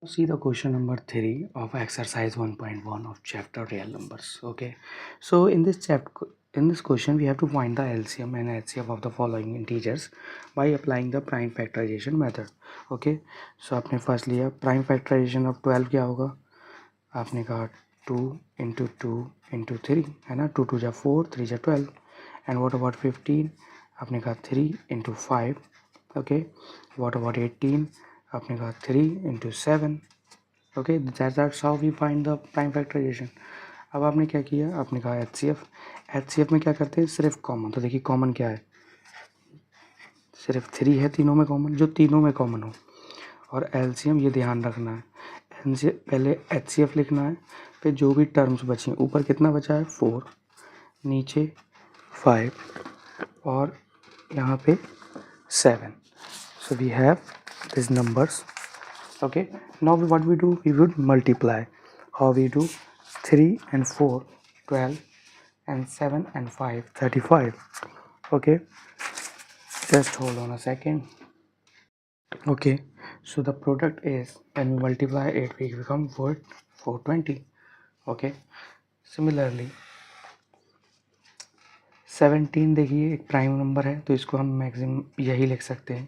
See the question number 3 of exercise 1.1 of chapter real numbers. Okay, so in this question we have to find the LCM and HCF of the following integers by applying the prime factorization method. Okay, so आपने first लिया prime factorization of 12 क्या होगा, आपने कहा 2 into 2 into 3 है ना, 2 2 जा 4 3 जा 12 and what about 15, आपने कहा 3 into 5. Okay, what about 18, आपने कहा 3 into 7. Okay, that's how we find the prime factorization. अब आपने क्या किया, आपने कहा एचसीएफ में क्या करते हैं, सिर्फ कॉमन. तो देखिए कॉमन क्या है, सिर्फ 3 है तीनों में कॉमन, जो तीनों में कॉमन हो. और एलसीएम ये ध्यान रखना है, पहले एचसीएफ लिखना है, फिर जो भी टर्म्स बची, ऊपर कितना बचा है 4, नीचे 5 और यहाँ पे 7. So we have this numbers. Okay, now what we do, we would multiply. How we do, 3 and 4 12 and 7 and 5 35. Okay, just hold on a second. Okay, so the product is, when we multiply it we become 420. Okay, similarly 17 देखिए एक prime number है, तो इसको हम maximum यही लिख सकते हैं.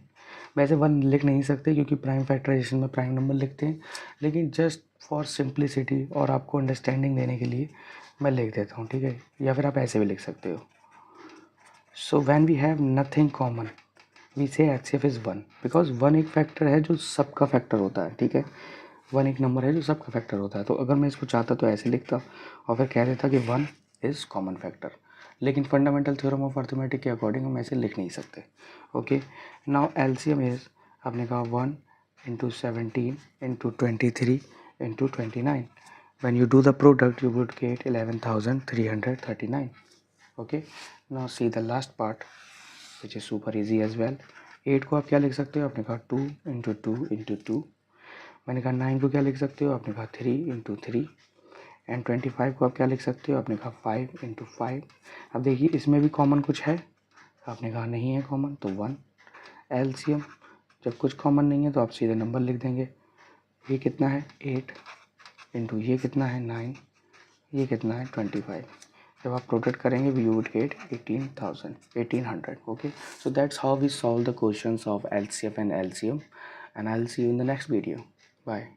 वैसे 1 लिख नहीं सकते क्योंकि प्राइम फैक्टराइजेशन में प्राइम नंबर लिखते हैं, लेकिन जस्ट फॉर सिंप्लिसिटी और आपको अंडरस्टैंडिंग देने के लिए मैं लिख देता हूँ. ठीक है, या फिर आप ऐसे भी लिख सकते हो. So when we have nothing common we say HCF is 1, because 1 एक फैक्टर है जो सबका फैक्टर होता है. ठीक है, 1 एक नंबर है जो सबका फैक्टर होता है. तो अगर मैं इसको चाहता तो ऐसे लिखता और फिर कह देता कि 1 इज़ कॉमन फैक्टर, लेकिन फंडामेंटल थ्योरम ऑफ अर्थमेटिक के अकॉर्डिंग हम ऐसे लिख नहीं सकते. ओके, नाउ एलसीएम इज, आपने कहा 1 into 17 into 23 into 29. When you do the product you would get 11,339. Okay, now see the last part which is super easy as well. 8 को आप क्या लिख सकते हो, आपने कहा 2 into 2 into 2. मैंने कहा 9 को क्या लिख सकते हो, आपने कहा 3 into 3. एंड 25 को आप क्या लिख सकते हो, आपने कहा 5 into 5. अब देखिए इसमें भी कॉमन कुछ है, आपने कहा नहीं है कॉमन, तो 1. एलसीएम, जब कुछ कॉमन नहीं है तो आप सीधे नंबर लिख देंगे. ये कितना है 8 इंटू ये कितना है 9, ये कितना है 25. जब आप प्रोडक्ट करेंगे you would get 1800. Okay, so that's how we solve the questions of LCF and LCM, and I will see you in the next video. Bye.